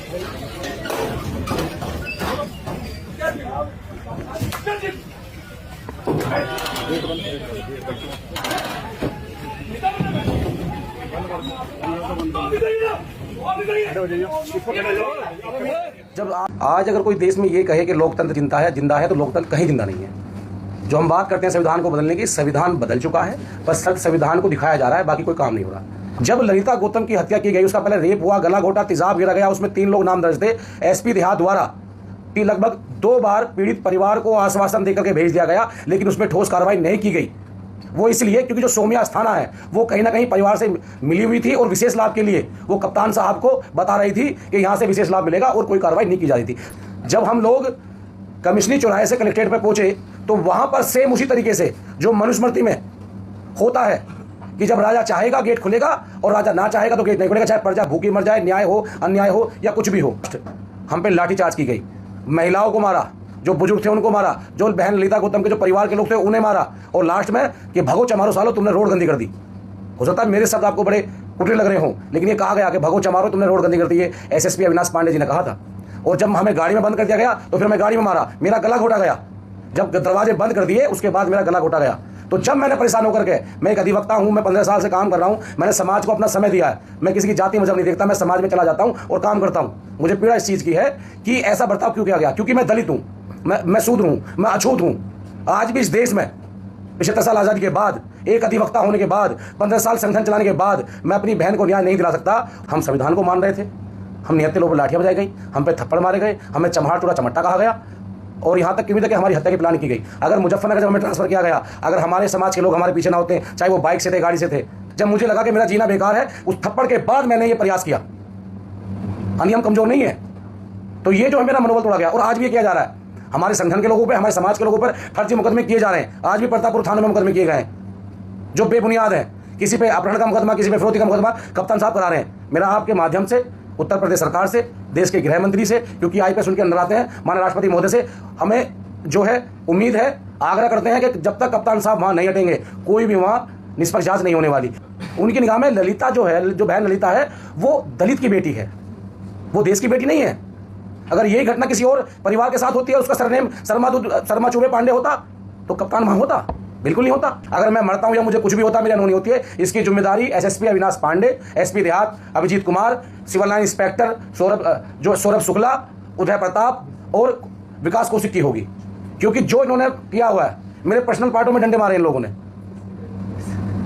जब आज अगर कोई देश में ये कहे कि लोकतंत्र जिंदा है तो लोकतंत्र कहीं जिंदा नहीं है। जो हम बात करते हैं संविधान को बदलने की, संविधान बदल चुका है, बस संविधान को दिखाया जा रहा है, बाकी कोई काम नहीं हो रहा। जब ललिता गौतम की हत्या की गई, उसका पहले रेप हुआ, गला घोटा, तेजाब गिरा गया, उसमें 3 लोग नाम दर्ज थे। एसपी देहात द्वारा लगभग 2 बार पीड़ित परिवार को आश्वासन देकर के भेज दिया गया, लेकिन उसमें ठोस कार्रवाई नहीं की गई। वो इसलिए क्योंकि जो सौम्या अस्थाना है वो कहीं ना कहीं परिवार से मिली हुई थी और विशेष लाभ के लिए वो कप्तान साहब को बता रही थी कि यहाँ से विशेष लाभ मिलेगा, और कोई कार्रवाई नहीं की जा रही थी। जब हम लोग कमिश्नरी चौराहे से कलेक्ट्रेट पर पहुंचे तो वहां पर सेम उसी तरीके से जो मनुस्मृति में होता है कि जब राजा चाहेगा गेट खुलेगा और राजा ना चाहेगा तो गेट नहीं खुलेगा, चाहे प्रजा भूखी मर जाए, न्याय हो, अन्याय हो या कुछ भी हो। हम पे लाठीचार्ज की गई, महिलाओं को मारा, जो बुजुर्ग थे उनको मारा, जो बहन ललिता गौतम के जो परिवार के लोग थे उन्हें मारा, और लास्ट में कि भगो चमारो सालो तुमने रोड गंदी कर दी। हो सकता है मेरे शब्द आपको बड़े कुटिल लग रहे हों, लेकिन ये कहा गया कि भगो चमारो तुमने रोड गंदी कर दी है, एसएसपी अविनाश पांडे जी ने कहा था। और जब हमें गाड़ी में बंद कर दिया गया तो फिर मैं गाड़ी में मारा, मेरा गला घोटा गया। जब दरवाजे बंद कर दिए उसके बाद मेरा गला घोटा गया। तो जब मैंने परेशान होकर के, मैं एक अधिवक्ता हूं, मैं 15 साल से काम कर रहा हूं, मैंने समाज को अपना समय दिया है, मैं किसी की जाति मजहब नहीं देखता, मैं समाज में चला जाता हूं और काम करता हूं। मुझे पीड़ा इस चीज की है कि ऐसा बर्ताव क्यों किया गया, क्योंकि मैं दलित हूं, मैं शूद्र हूं, मैं अछूत हूं। आज भी इस देश में 75 साल आजादी के बाद, एक अधिवक्ता होने के बाद, 15 साल संगठन चलाने के बाद मैं अपनी बहन को न्याय नहीं दिला सकता। हम संविधान को मान रहे थे, हम निहत्थे लोगों पर लाठियां बजाई गई, हम पे थप्पड़ मारे गए, हमें चमहार टूरा चमट्टा कहा गया, और यहाँ तक कि हमारी हत्या की प्लान की गई। अगर मुजफ्फरनगर जब हमें ट्रांसफर किया गया, अगर हमारे समाज के लोग हमारे पीछे ना होते, चाहे वो बाइक से थे, गाड़ी से थे, जब मुझे लगा कि मेरा जीना बेकार है, उस थप्पड़ के बाद मैंने ये प्रयास किया। हम कमजोर नहीं है, तो ये जो है मेरा मनोबल तोड़ा गया। और आज भी किया जा रहा है, हमारे संगठन के लोगों पर, हमारे समाज के लोगों पर फर्जी मुकदमे किए जा रहे हैं। आज भी प्रतापपुर थाने में मुकदमे किए गए हैं जो बेबुनियाद है। किसी पे अपहरण का मुकदमा, किसी पे फिरौती का मुकदमा कप्तान साहब करा रहे हैं। मेरा आपके माध्यम से उत्तर प्रदेश सरकार से, देश के गृह मंत्री से, क्योंकि आईपीएस उनके अंदर आते हैं, माननीय राष्ट्रपति महोदय से हमें जो है उम्मीद है, आग्रह करते हैं कि जब तक कप्तान साहब वहां नहीं हटेंगे कोई भी वहां निष्पक्ष जांच नहीं होने वाली। उनकी निगाह में ललिता जो है, जो बहन ललिता है, वो दलित की बेटी है, वो देश की बेटी नहीं है। अगर यही घटना किसी और परिवार के साथ होती है, उसका सरनेम शर्मा चौबे पांडे होता तो कप्तान वहां होता? बिल्कुल नहीं होता। अगर मैं मरता हूं या मुझे कुछ भी होता, मेरी अनहोनी होती है, इसकी जिम्मेदारी एसएसपी अविनाश पांडे, एसपी देहात Abhijit Kumar, civil line inspector Saurabh Shukla, Uday Pratap और विकास कौशिक की होगी, क्योंकि जो इन्होंने किया हुआ है, मेरे पर्सनल पार्टों में डंडे मारे इन लोगों ने।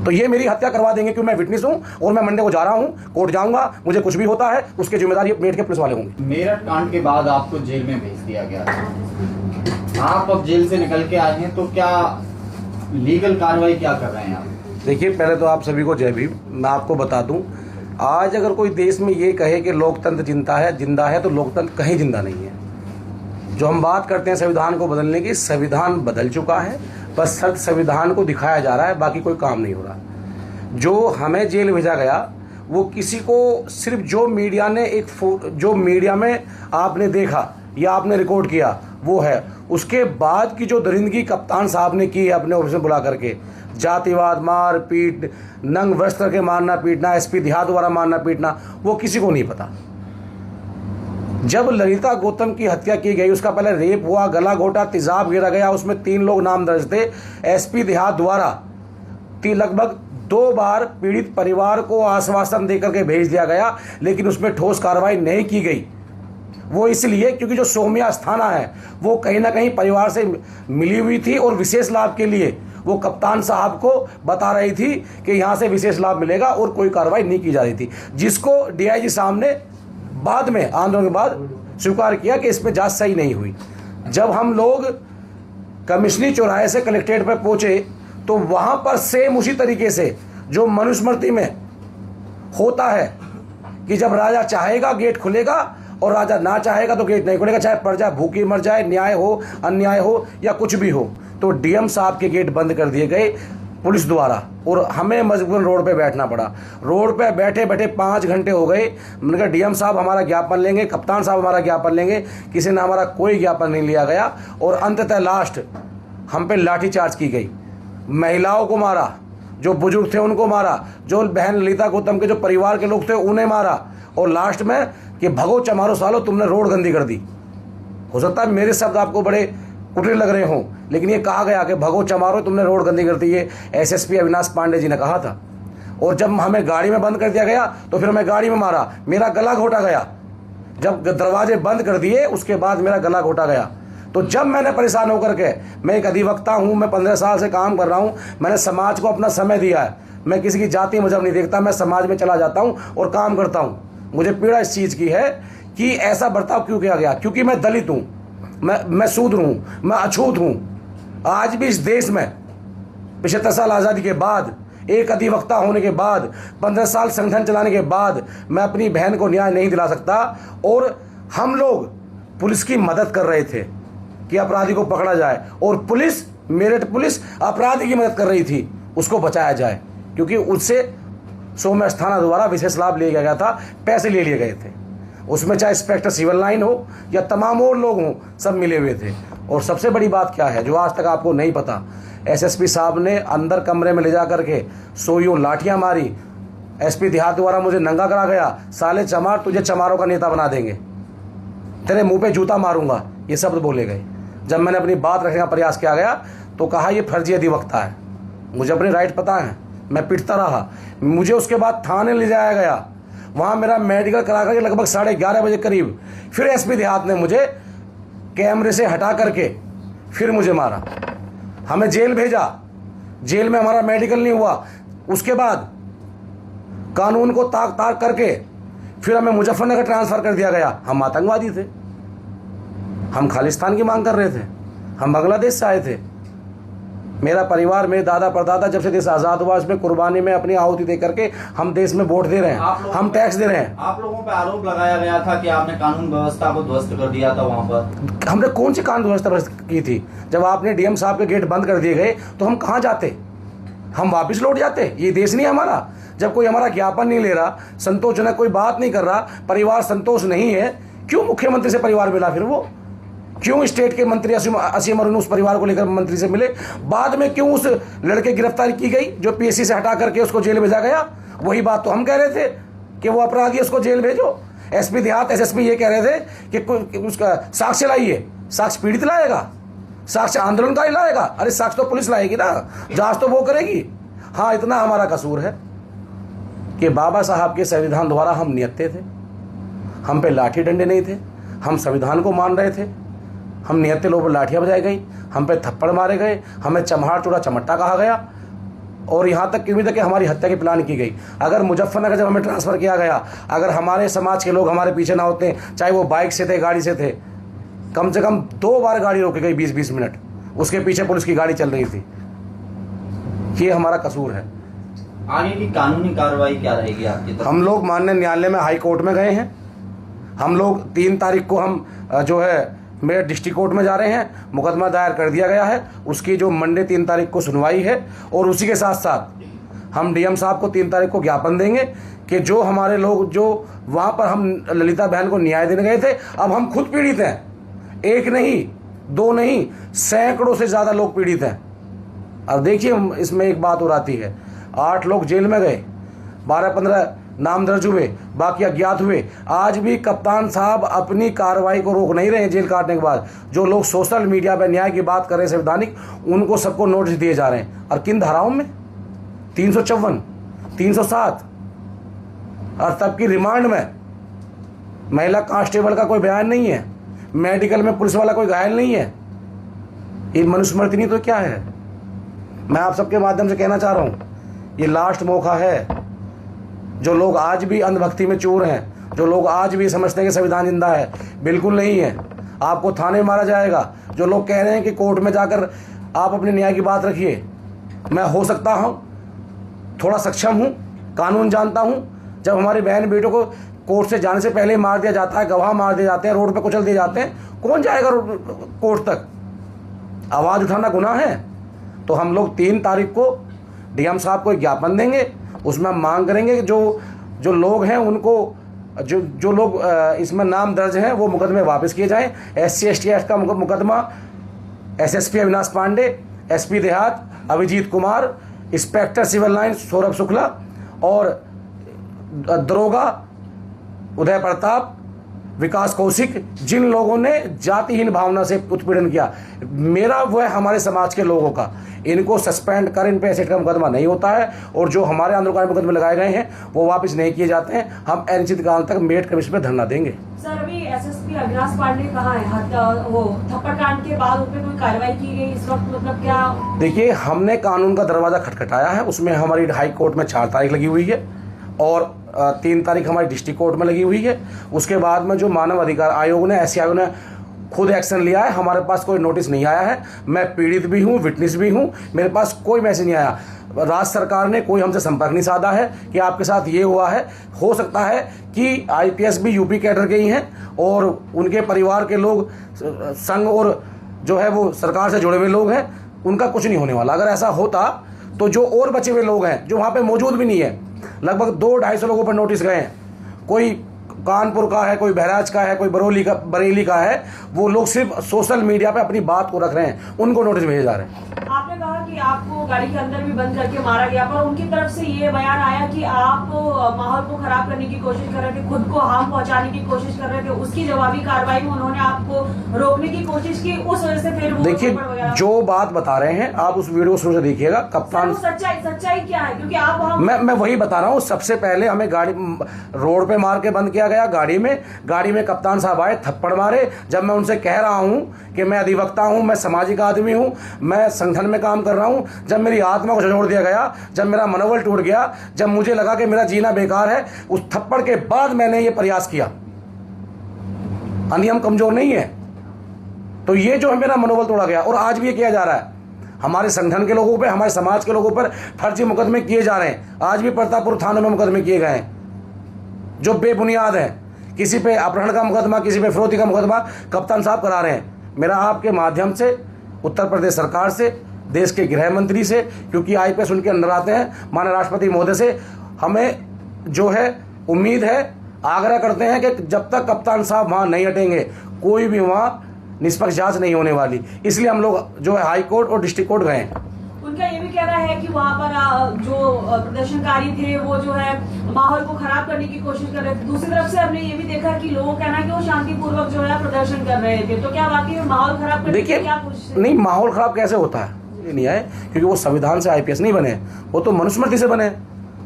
तो ये मेरी हत्या करवा देंगे क्योंकि मैं विटनेस हूं और मैं मंडे को जा रहा हूं, कोर्ट जाऊंगा, मुझे कुछ भी होता है उसकी जिम्मेदारी मेरठ के पुलिस वाले होंगे। मेरठ कांड के बाद आपको जेल में भेज दिया गया, आप अब जेल से निकल के आए हैं, तो क्या लीगल कार्रवाई क्या कर रहे हैं आप? देखिए, पहले तो आप सभी को जय भीम। मैं आपको बता दूं, आज अगर कोई देश में ये कहे कि लोकतंत्र जिंदा है तो लोकतंत्र कहीं जिंदा नहीं है। जो हम बात करते हैं संविधान को बदलने की, संविधान बदल चुका है, बस संविधान को दिखाया जा रहा है, बाकी कोई काम नहीं हो रहा। जो हमें जेल भेजा गया वो किसी को सिर्फ जो मीडिया में आपने देखा या आपने रिकॉर्ड किया वो है। उसके बाद की जो दरिंदगी कप्तान साहब ने की अपने ऑफिस में बुला करके, जातिवाद, मार पीट, नंग वस्त्र के मारना पीटना, एसपी देहात द्वारा मारना पीटना, वो किसी को नहीं पता। जब ललिता गौतम की हत्या की गई, उसका पहले रेप हुआ, गला घोटा, तेजाब गिरा गया, उसमें 3 लोग नाम दर्ज थे। एसपी देहात द्वारा लगभग 2 बार पीड़ित परिवार को आश्वासन देकर के भेज दिया गया, लेकिन उसमें ठोस कार्रवाई नहीं की गई। वो इसलिए क्योंकि जो सौम्या अस्थाना है वो कहीं ना कहीं परिवार से मिली हुई थी और विशेष लाभ के लिए वो कप्तान साहब को बता रही थी कि यहाँ से विशेष लाभ मिलेगा, और कोई कार्रवाई नहीं की जा रही थी, जिसको डीआईजी साहब ने बाद में आंदोलन के बाद स्वीकार किया कि इस पर जांच सही नहीं हुई। जब हम लोग कमिश्नरी चौराहे से कलेक्ट्रेट पर पहुंचे तो वहां पर सेम उसी तरीके से जो मनुस्मृति में होता है कि जब राजा चाहेगा गेट खुलेगा और राजा ना चाहेगा तो गेट नहीं खुलेगा, चाहे प्रजा भूखी मर जाए, न्याय हो, अन्याय हो या कुछ भी हो। तो डीएम साहब के गेट बंद कर दिए गए पुलिस द्वारा, और हमें मजबूरन रोड पे बैठना पड़ा। रोड पे बैठे बैठे 5 घंटे हो गए। मैंने कहा डीएम साहब हमारा ज्ञापन लेंगे, कप्तान साहब हमारा ज्ञापन लेंगे, किसी ने हमारा कोई ज्ञापन नहीं लिया गया। और अंततः लास्ट हम पे लाठीचार्ज की गई, महिलाओं को मारा, जो बुजुर्ग थे उनको मारा, जो बहन ललिता गौतम के जो परिवार के लोग थे उन्हें मारा, और लास्ट में कि भगो चमारो सालो तुमने रोड गंदी कर दी। हो सकता है मेरे शब्द आपको बड़े कुटिल लग रहे हों, लेकिन ये कहा गया कि भगो चमारो तुमने रोड गंदी कर दी, ये एसएसपी अविनाश पांडे जी ने कहा था। और जब हमें गाड़ी में बंद कर दिया गया तो फिर हमें गाड़ी में मारा, मेरा गला घोटा गया। जब दरवाजे बंद कर दिए उसके बाद मेरा गला घोटा गया। तो जब मैंने परेशान होकर के, मैं एक अधिवक्ता हूं, मैं 15 साल से काम कर रहा हूं, मैंने समाज को अपना समय दिया है, मैं किसी की जाति मजहब नहीं देखता, मैं समाज में चला जाता हूं और काम करता हूं। मुझे पीड़ा इस चीज़ की है कि ऐसा बर्ताव क्यों किया गया, क्योंकि मैं दलित हूं, मैं शूद्र हूं, मैं अछूत हूं। आज भी इस देश में 75 साल आज़ादी के बाद, एक अधिवक्ता होने के बाद, 15 साल संगठन चलाने के बाद मैं अपनी बहन को न्याय नहीं दिला सकता। और हम लोग पुलिस की मदद कर रहे थे कि अपराधी को पकड़ा जाए, और पुलिस, मेरठ पुलिस अपराधी की मदद कर रही थी उसको बचाया जाए, क्योंकि उससे सौम्य अस्थाना द्वारा विशेष लाभ लिया गया था, पैसे ले लिए गए थे। उसमें चाहे इंस्पेक्टर सिविल लाइन हो या तमाम और लोग हों, सब मिले हुए थे। और सबसे बड़ी बात क्या है जो आज तक आपको नहीं पता, एसएसपी साहब ने अंदर कमरे में ले जा करके सोइयों लाठियां मारी। एसपी देहात द्वारा मुझे नंगा करा गया, साले चमार तुझे चमारों का नेता बना देंगे, तेरे मुंह पे जूता मारूंगा, ये शब्द बोले गए। जब मैंने अपनी बात रखने का प्रयास किया गया तो कहा ये फर्जी अधिवक्ता है। मुझे अपने राइट पता है, मैं पिटता रहा। मुझे उसके बाद थाने ले जाया गया, वहाँ मेरा मेडिकल करा करके लगभग 11:30 बजे करीब फिर एसपी देहात ने मुझे कैमरे से हटा करके फिर मुझे मारा, हमें जेल भेजा। जेल में हमारा मेडिकल नहीं हुआ, उसके बाद कानून को ताक ताक करके फिर हमें मुजफ्फरनगर ट्रांसफ़र कर दिया गया। हम आतंकवादी थे, हम खालिस्तान की मांग कर रहे थे, हम बांग्लादेश से आए थे। मेरा परिवार, मेरे दादा परदादा जब से देश आज़ाद हुआ इसमें कुर्बानी में अपनी आहुति दे करके हम देश में वोट दे रहे हैं, हम टैक्स दे रहे हैं। आप लोगों पे आरोप लगाया गया था कि आपने कानून व्यवस्था को ध्वस्त कर दिया था वहां पर। हमने कौन सी कानून व्यवस्था की थी? जब आपने डीएम साहब के गेट बंद कर दिए गए तो हम कहाँ जाते? हम वापस लौट जाते। ये देश नहीं हमारा। जब कोई हमारा ज्ञापन नहीं ले रहा, संतोषजनक कोई बात नहीं कर रहा, परिवार संतोष नहीं है, क्यों मुख्यमंत्री से परिवार मिला? फिर वो क्यों स्टेट के मंत्री असीम अरुण उस परिवार को लेकर मंत्री से मिले? बाद में क्यों उस लड़के की गिरफ्तारी की गई जो पीएससी से हटा करके उसको जेल भेजा गया? वही बात तो हम कह रहे थे कि वो अपराधी उसको जेल भेजो। एसपी देहात, एसएसपी ये कह रहे थे कि उसका साक्ष्य लाइए। साक्ष्य पीड़ित लाएगा, साक्ष्य आंदोलनकारी लाएगा? अरे साक्ष्य तो पुलिस लाएगी ना, जांच तो वो करेगी। हाँ, इतना हमारा कसूर है कि बाबा साहब के संविधान द्वारा हम नियत्ते थे, हम पे लाठी डंडे नहीं थे, हम संविधान को मान रहे थे, हम नियत्ते लोगों पर लाठियाँ बजाई गई, हम पे थप्पड़ मारे गए, हमें चमहार चूड़ा चमट्टा कहा गया, और यहाँ तक कि तक हमारी हत्या की प्लान की गई। अगर मुजफ्फरनगर जब हमें ट्रांसफ़र किया गया, अगर हमारे समाज के लोग हमारे पीछे ना होते, चाहे वो बाइक से थे, गाड़ी से थे, कम से कम 2 बार गाड़ी रोकी गई 20-20 मिनट, उसके पीछे पुलिस की गाड़ी चल रही थी। ये हमारा कसूर है। आगे की कानूनी कार्रवाई क्या रहेगी आपकी तरफ? हम लोग माननीय न्यायालय में हाई कोर्ट में गए हैं। हम लोग 3 तारीख को हम जो है मेरे डिस्ट्रिक्ट कोर्ट में जा रहे हैं, मुकदमा दायर कर दिया गया है। उसकी जो मंडे 3 तारीख को सुनवाई है, और उसी के साथ साथ हम डीएम साहब को 3 तारीख को ज्ञापन देंगे कि जो हमारे लोग जो वहाँ पर हम ललिता बहन को न्याय देने गए थे, अब हम खुद पीड़ित हैं। 1 नहीं, 2 नहीं, सैकड़ों से ज़्यादा लोग पीड़ित हैं। अब देखिए, इसमें एक बात और आती है, 8 लोग जेल में गए, 12-15 नाम दर्ज हुए, बाकी अज्ञात हुए। आज भी कप्तान साहब अपनी कार्रवाई को रोक नहीं रहे हैं। जेल काटने के बाद जो लोग सोशल मीडिया पर न्याय की बात कर रहे हैं संवैधानिक, उनको सबको नोटिस दिए जा रहे हैं। और किन धाराओं में? 354, 307, और तब की रिमांड में महिला कांस्टेबल का कोई बयान नहीं है, मेडिकल में पुलिस वाला कोई घायल नहीं है। ये मनुस्मृति नहीं तो क्या है? मैं आप सबके माध्यम से कहना चाह रहा हूँ, ये लास्ट मौका है। जो लोग आज भी अंधभक्ति में चूर हैं, जो लोग आज भी समझते हैं कि संविधान जिंदा है, बिल्कुल नहीं है। आपको थाने में मारा जाएगा। जो लोग कह रहे हैं कि कोर्ट में जाकर आप अपने न्याय की बात रखिए, मैं हो सकता हूँ थोड़ा सक्षम हूँ, कानून जानता हूँ। जब हमारी बहन बेटों को कोर्ट से जाने से पहले मार दिया जाता है, गवाह मार दिए जाते हैं, रोड पर कुचल दिए जाते हैं, कौन जाएगा कोर्ट तक? आवाज़ उठाना गुनाह है। तो हम लोग 3 तारीख को डीएम साहब को एक ज्ञापन देंगे, उसमें हम मांग करेंगे कि जो लोग हैं उनको, जो लोग इसमें नाम दर्ज हैं वो मुकदमे वापस किए जाएं। SC/ST एक्ट का मुकदमा एसएसपी अविनाश पांडे, एसपी देहात Abhijit Kumar, inspector civil line Saurabh Shukla और दरोगा उदय प्रताप विकास कौशिक, जिन लोगों ने जातिहीन भावना से उत्पीड़न किया, मेरा वो है हमारे समाज के लोगों का, इनको सस्पेंड कर, इन पे एसिड का मुकदमा नहीं होता है, और जो हमारे आंदोलन मुकदमे लगाए गए हैं वो वापस नहीं किए जाते हैं। हम अनिश्चितकाल तक मेरठ कमिश्नर पे धरना देंगे। सर, अभी एसएसपी अविनाश पांडे कहाँ है? वो थप्पड़ कांड के बाद उन पे कोई कार्रवाई की गई इस वक्त, मतलब क्या? देखिए, हमने कानून का दरवाजा खटखटाया है, उसमें हमारी हाई कोर्ट में 4 तारीख लगी हुई है और 3 तारीख हमारी डिस्ट्रिक्ट कोर्ट में लगी हुई है। उसके बाद में जो मानव अधिकार आयोग ने, एससी आयोग ने खुद एक्शन लिया है, हमारे पास कोई नोटिस नहीं आया है। मैं पीड़ित भी हूँ, विटनेस भी हूँ, मेरे पास कोई मैसेज नहीं आया। राज्य सरकार ने कोई हमसे संपर्क नहीं साधा है कि आपके साथ ये हुआ है। हो सकता है कि आईपीएस भी यूपी कैडर के ही हैं और उनके परिवार के लोग संघ और जो है वो सरकार से जुड़े हुए लोग हैं, उनका कुछ नहीं होने वाला। अगर ऐसा होता तो जो और बचे हुए लोग हैं जो वहाँ पे मौजूद भी नहीं है, लगभग 200-250 लोगों पर नोटिस गए हैं, कोई कानपुर का है, कोई बहराइच का है, कोई बरेली का है, वो लोग सिर्फ सोशल मीडिया पे अपनी बात को रख रहे हैं, उनको नोटिस भेजे जा रहे हैं। आपने कहा कि आपको गाड़ी के अंदर भी बंद करके मारा गया, पर उनकी तरफ से ये बयान आया कि आप माहौल को खराब करने की कोशिश कर रहे थे, खुद को हार्म पहुंचाने की कोशिश कर रहे थे। उसकी जवाबी कार्रवाई में उन्होंने आपको रोकने की कोशिश की, उस वजह से फिर देखिए, जो बात बता रहे हैं आप उस वीडियो शुरू से देखिएगा। कप्तान, सच्चाई क्या है? क्योंकि आप मैं वही बता रहा हूँ। सबसे पहले हमें गाड़ी रोड पे मार के बंद किया गया, गाड़ी में कप्तान साहब आए, थप्पड़ मारे। जब मैं उनसे कह रहा हूँ कि मैं अधिवक्ता हूँ, मैं सामाजिक आदमी हूँ, मैं संगठन में काम कर रहा हूँ, जब मेरी आत्मा को झंझोड़ दिया गया, जब मेरा मनोबल टूट गया, जब मुझे लगा कि मेरा जीना बेकार है, उस थप्पड़ के बाद मैंने ये प्रयास किया। अनियम कमजोर नहीं है, तो ये जो है मेरा मनोबल तोड़ा गया। और आज भी ये किया जा रहा है, हमारे संगठन के लोगों पे, हमारे समाज के लोगों पर फर्जी मुकदमे किए जा रहे हैं। आज भी प्रतापपुर थानों में मुकदमे किए गए हैं जो बेबुनियाद हैं। किसी पे अपहरण का मुकदमा, किसी पे फिरौती का मुकदमा कप्तान साहब करा रहे हैं। मेरा आपके माध्यम से उत्तर प्रदेश सरकार से, देश के गृह मंत्री से, क्योंकि आईपीएस उनके अंदर आते हैं, माननीय राष्ट्रपति महोदय से हमें जो है उम्मीद है, आग्रह करते हैं कि जब तक कप्तान साहब वहाँ नहीं हटेंगे, कोई भी वहाँ निष्पक्ष जांच नहीं होने वाली। इसलिए हम लोग जो है हाई कोर्ट और डिस्ट्रिक्ट कोर्ट गए हैं। उनका ये भी कहना है कि वहाँ पर जो प्रदर्शनकारी थे वो जो है माहौल को खराब करने की कोशिश कर रहे थे। दूसरी तरफ से हमने ये भी देखा कि लोगों का कहना है कि वो शांतिपूर्वक जो है प्रदर्शन कर रहे थे। तो क्या वाकई में माहौल खराब करने की क्या कोशिश? नहीं, माहौल खराब कैसे होता है ये नहीं है, क्योंकि वो संविधान से आईपीएस नहीं बने, वो तो मनुस्मृति से बने।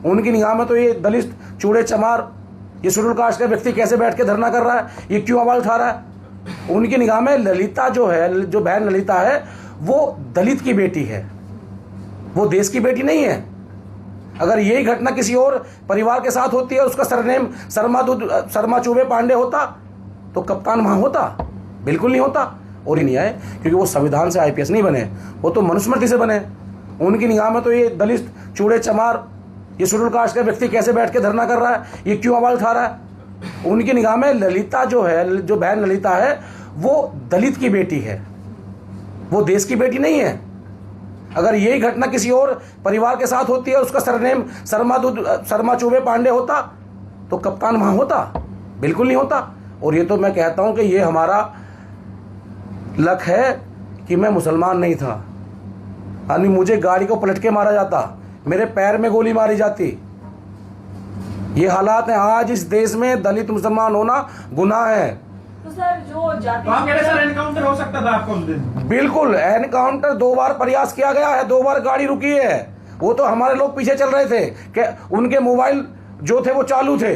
उनकी निगाह में तो ये दलित, चूड़े चमार, ये शेड्यूल कास्ट का व्यक्ति कैसे बैठ के धरना कर रहा है, ये क्यों आवाज उठा रहा है। उनकी निगाह में ललिता जो है, जो बहन ललिता है, वो दलित की बेटी है, वो देश की बेटी नहीं है। अगर यही घटना किसी और परिवार के साथ होती है, उसका सरनेम शर्मा चौबे पांडे होता, तो कप्तान वहां होता? बिल्कुल नहीं होता। और ही नहीं आए, क्योंकि वो संविधान से आईपीएस नहीं बने, वो तो मनुस्मृति से बने। उनकी निगाह में तो ये दलित, चूड़े चमार, ये शेड्यूल कास्ट का व्यक्ति कैसे बैठ के धरना कर रहा है, ये क्यों आवाज उठा रहा है। उनकी निगाह में ललिता जो है, जो बहन ललिता है, वो दलित की बेटी है, वो देश की बेटी नहीं है। अगर यही घटना किसी और परिवार के साथ होती है, उसका सरनेम शर्मा चौबे पांडे होता, तो कप्तान वहां होता? बिल्कुल नहीं होता। और ये तो मैं कहता हूं कि ये हमारा लक है कि मैं मुसलमान नहीं था, यानी मुझे गाड़ी को पलट के मारा जाता, मेरे पैर में गोली मारी जाती। ये हालात हैं आज इस देश में। दलित मुसलमान होना गुनाह है। तो सर, जो जाति सर एनकाउंटर हो सकता था आपको उस दिन? बिल्कुल, एनकाउंटर 2 बार प्रयास किया गया है, 2 बार गाड़ी रुकी है। वो तो हमारे लोग पीछे चल रहे थे कि उनके मोबाइल जो थे वो चालू थे।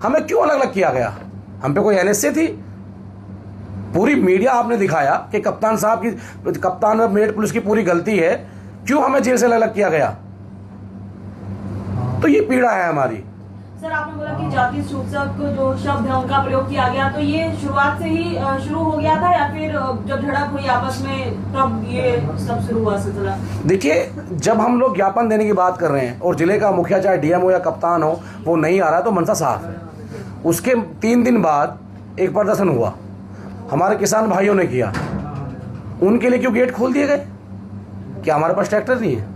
हमें क्यों अलग अलग किया गया? हम पे कोई एनएसए थी? पूरी मीडिया आपने दिखाया कि कप्तान साहब की, कप्तान और मेरठ पुलिस की पूरी गलती है, क्यों हमें जेल से अलग अलग किया गया? तो ये पीड़ा है हमारी। सर, आपने बोला कि जाति सूचक जो शब्द है उनका प्रयोग किया गया, तो ये शुरुआत से ही शुरू हो गया था या फिर जब झड़प हुई आपस में तब ये सब शुरू हुआ सिलसिला? देखिए, जब हम लोग ज्ञापन देने की बात कर रहे हैं और जिले का मुखिया चाहे डीएम हो या कप्तान हो, वो नहीं आ रहा तो मनसा साफ है। उसके 3 दिन बाद एक प्रदर्शन हुआ, हमारे किसान भाइयों ने किया। उनके लिए क्यों गेट खोल दिए गए? क्या हमारे पास ट्रैक्टर नहीं है?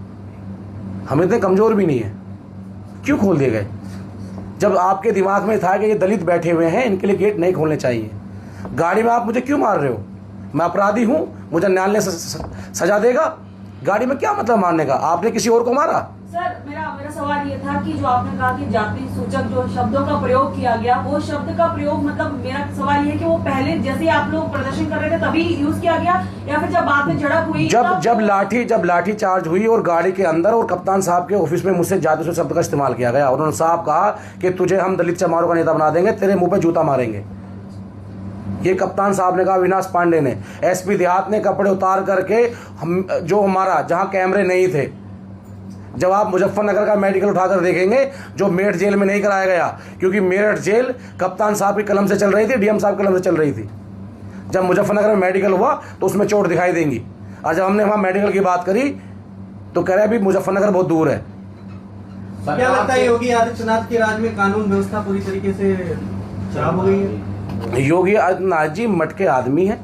हम इतने कमजोर भी नहीं है, क्यों खोल दिए गए? जब आपके दिमाग में था कि ये दलित बैठे हुए हैं, इनके लिए गेट नहीं खोलने चाहिए। गाड़ी में आप मुझे क्यों मार रहे हो? मैं अपराधी हूं, मुझे न्यायालय सजा देगा? गाड़ी में क्या मतलब मारने का? आपने किसी और को मारा? सर मेरा सवाल ये था कि जो आपने कहा कि जाति सूचक जो शब्दों का प्रयोग किया गया, वो शब्द का प्रयोग मतलब मेरा सवाल ये है कि वो पहले जैसे आप लोग प्रदर्शन कर रहे थे तभी यूज किया गया या फिर जब बाद में झड़प हुई जब लाठी चार्ज हुई और गाड़ी के अंदर और कप्तान साहब के ऑफिस में मुझसे जाति सूचक शब्द का इस्तेमाल किया गया, उन्होंने साहब कहा कि तुझे हम दलित चमारों का नेता बना देंगे, तेरे मुंह पे जूता मारेंगे। ये कप्तान साहब ने कहा, अविनाश पांडे ने। एसपी देहात ने कपड़े उतार करके हम जो हमारा जहां कैमरे नहीं थे, जब आप मुजफ्फरनगर का मेडिकल उठाकर देखेंगे जो मेरठ जेल में नहीं कराया गया, क्योंकि मेरठ जेल कप्तान साहब की कलम से चल रही थी, डीएम साहब की कलम से चल रही थी। जब मुजफ्फरनगर में मेडिकल हुआ तो उसमें चोट दिखाई देंगी, और जब हमने वहां मेडिकल की बात करी तो कह रहे अभी मुजफ्फरनगर बहुत दूर है। क्या लगता है योगी आदित्यनाथ के राज में कानून व्यवस्था पूरी तरीके से खराब हो गई है? योगी आदित्यनाथ जी मटके आदमी हैं,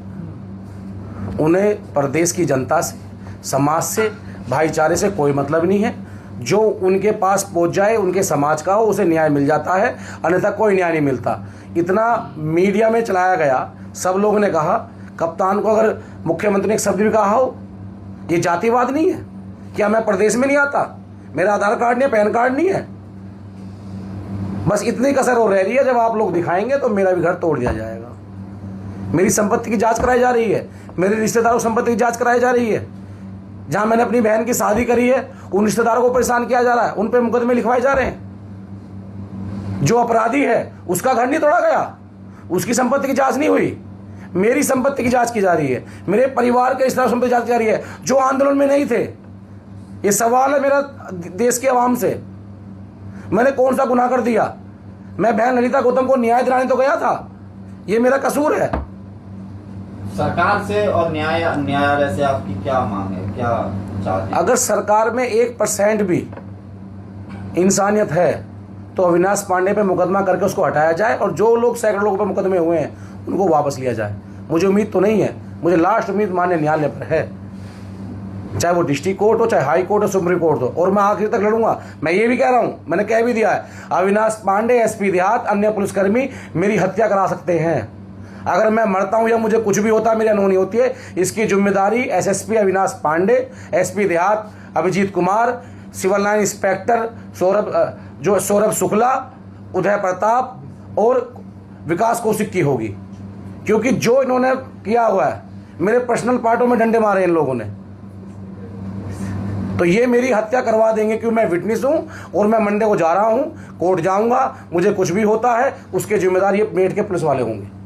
उन्हें प्रदेश की जनता से, समाज से, भाईचारे से कोई मतलब नहीं है। जो उनके पास पहुंच जाए, उनके समाज का हो, उसे न्याय मिल जाता है, अन्यथा कोई न्याय नहीं मिलता। इतना मीडिया में चलाया गया, सब लोगों ने कहा, कप्तान को अगर मुख्यमंत्री ने एक शब्द भी कहा हो, ये जातिवाद नहीं है क्या? मैं प्रदेश में नहीं आता, मेरा आधार कार्ड नहीं है, पैन कार्ड नहीं है, बस इतनी कसर हो रही है। जब आप लोग दिखाएंगे तो मेरा भी घर तोड़ दिया जाएगा। मेरी संपत्ति की जांच कराई जा रही है, मेरे रिश्तेदारों की संपत्ति की जांच कराई जा रही है। जहां मैंने अपनी बहन की शादी करी है, उन रिश्तेदारों को परेशान किया जा रहा है, उन पे मुकदमे लिखवाए जा रहे हैं। जो अपराधी है उसका घर नहीं तोड़ा गया, उसकी संपत्ति की जांच नहीं हुई, मेरी संपत्ति की जांच की जा रही है, मेरे परिवार के रिश्तेदारों संपत्ति की जांच की जा रही है, जो आंदोलन में नहीं थे। ये सवाल है मेरा देश के आवाम से, मैंने कौन सा गुनाह कर दिया? मैं बहन ललिता गौतम को न्याय दिलाने तो गया था, ये मेरा कसूर है। सरकार से और न्यायालय से आपकी क्या मांग है, क्या चाहते हैं? अगर सरकार में 1% भी इंसानियत है तो अविनाश पांडे पे मुकदमा करके उसको हटाया जाए, और जो लोग सैकड़ों लोगों पे मुकदमे हुए हैं उनको वापस लिया जाए। मुझे उम्मीद तो नहीं है, मुझे लास्ट उम्मीद माननीय न्यायालय पर है, चाहे वो डिस्ट्रिक्ट कोर्ट हो, चाहे हाई कोर्ट हो, सुप्रीम कोर्ट हो, और मैं आखिर तक लड़ूंगा। मैं ये भी कह रहा हूं, मैंने कह भी दिया है, अविनाश पांडे, एसपी देहात, अन्य पुलिसकर्मी मेरी हत्या करा सकते हैं। अगर मैं मरता हूं या मुझे कुछ भी होता है, मेरी अनहोनी होती है, इसकी जिम्मेदारी एसएसपी अविनाश पांडे, एसपी देहात Abhijit Kumar, civil line inspector Saurabh Shukla, Uday Pratap और विकास कौशिक की होगी, क्योंकि जो इन्होंने किया हुआ है, मेरे पर्सनल पार्टों में डंडे मारे इन लोगों ने, तो ये मेरी हत्या करवा देंगे। क्योंकि मैं विटनेस हूं और मैं मंडे को जा रहा हूं, कोर्ट जाऊंगा, मुझे कुछ भी होता है उसके जिम्मेदार ये मेरठ के पुलिस वाले होंगे।